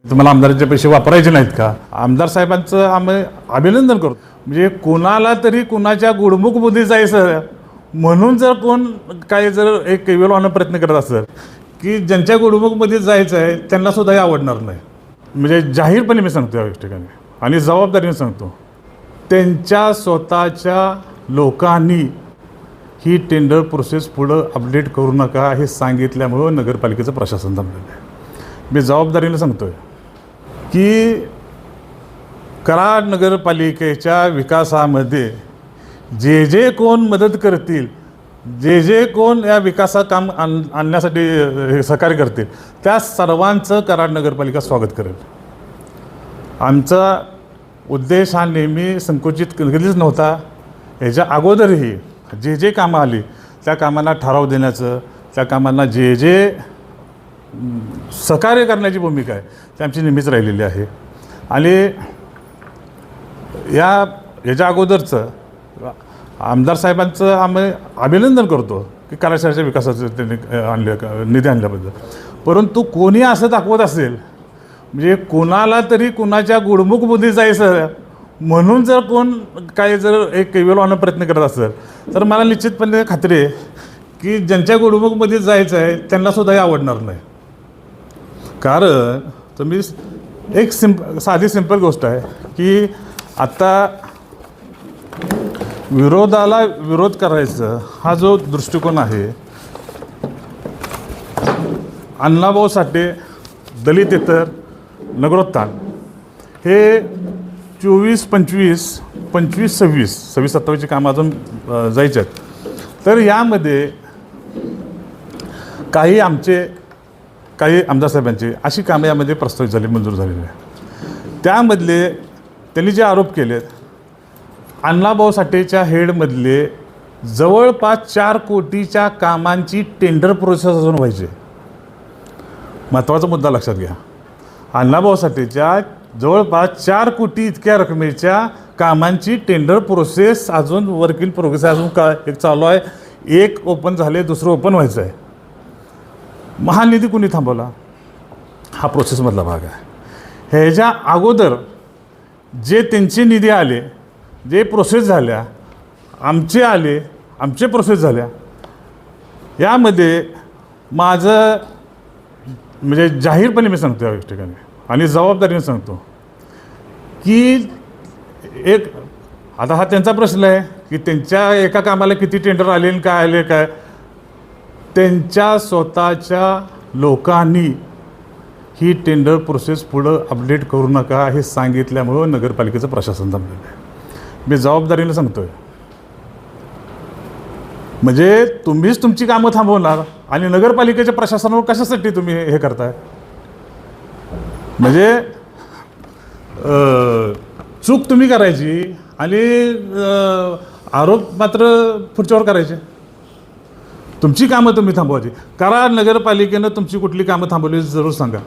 तुम्हाला आमदारांचे पैसे वापरायचे नाहीत का? आमदार साहेबांचं आम्ही अभिनंदन करतो. म्हणजे कोणाला तरी कुणाच्या गुडमुखमध्ये जायचं म्हणून जर कोण काय जर एक केवलवानं प्रयत्न करत असेल की ज्यांच्या गुडमुखमध्ये जायचं आहे त्यांना सुद्धा हे आवडणार नाही. म्हणजे जाहीरपणे मी सांगतो या ठिकाणी आणि जबाबदारीने सांगतो, त्यांच्या स्वतःच्या लोकांनी ही टेंडर प्रोसेस पुढं अपडेट करू नका हे सांगितल्यामुळं नगरपालिकेचं प्रशासन थांबलेलं आहे. मी जबाबदारीने सांगतो आहे की कराड नगरपालिकेच्या विकासामध्ये जे जे कोण मदत करतील, जे जे कोण या विकासात काम आणण्यासाठी सहकार्य करतील, त्या सर्वांचं कराड नगरपालिका स्वागत करेल. आमचा उद्देश हा नेहमी संकुचित कधीच नव्हता. ह्याच्या अगोदरही जे जे कामं आली त्या कामांना ठराव देण्याचं, त्या कामांना जे जे सहकार्य करण्याची भूमिका आहे ती आमची नेहमीच राहिलेली आहे. आणि याच्या अगोदरचं आमदार साहेबांचं आम्ही अभिनंदन करतो की कराड शहराच्या विकासाचं त्यांनी निधी आणल्याबद्दल. परंतु कोणी असं दाखवत असेल, म्हणजे कोणाला तरी कुणाच्या गुडमुखमध्ये जायचं म्हणून जर कोण काय जर एक केवलवानं प्रयत्न करत असेल तर मला निश्चितपणे खात्री आहे की ज्यांच्या गुडमुखमध्ये जायचं आहे त्यांना सुद्धा हे आवडणार नाही. कारण तुम्ही एक साधी सिंपल गोष्ट आहे की आता विरोधाला विरोध करायचं हा जो दृष्टिकोन आहे, अण्णाभाऊ साठे, दलितेतर, नगरोत्थान हे 24-25, 25-26, 26-27ची कामं अजून जायचे आहेत. तर यामध्ये काही आमदार साहेबांची अशी कामं यामध्ये प्रस्तावित झाली, मंजूर झालेली आहे. त्यामधले त्यांनी जे आरोप केलेत, अण्णाभाऊ साठेच्या हेडमधले जवळपास 4 कोटीच्या कामांची टेंडर प्रोसेस अजून व्हायची. महत्त्वाचा मुद्दा लक्षात घ्या. अण्णाभाऊ साठेच्या जवळपास 4 कोटी इतक्या रकमेच्या कामांची टेंडर प्रोसेस अजून वर्क इन प्रोग्रेस अजून एक चालू आहे. एक ओपन झाले, दुसरं ओपन व्हायचं आहे. महानिधी कुणी थांबवला? हा प्रोसेसमधला भाग आहे. ह्याच्या अगोदर जे त्यांचे निधी आले, जे प्रोसेस झाल्या, आमचे आले, आमचे प्रोसेस झाल्या, यामध्ये माझं म्हणजे जाहीरपणे मी सांगतो या ठिकाणी आणि जबाबदारीने सांगतो की एक आता हा त्यांचा प्रश्न आहे की त्यांच्या एका कामाला किती टेंडर आले आणि काय आले काय. त्यांच्या स्वतःच्या लोकांनी ही टेंडर प्रोसेस पुढं अपडेट करू नका हे सांगितल्यामुळं नगरपालिकेचं प्रशासन थांबलेलं आहे. मी जबाबदारीने सांगतो आहे. म्हणजे तुम्हीच तुमची कामं थांबवणार आणि नगरपालिकेच्या प्रशासनावर कशासाठी तुम्ही हे करताय? म्हणजे चूक तुम्ही करायची आणि आरोप मात्र पुढच्यावर करायचे. तुमची कामं तुम्ही थांबवायची. कराड नगरपालिकेनं तुमची कुठली कामं थांबवली जरूर सांगा.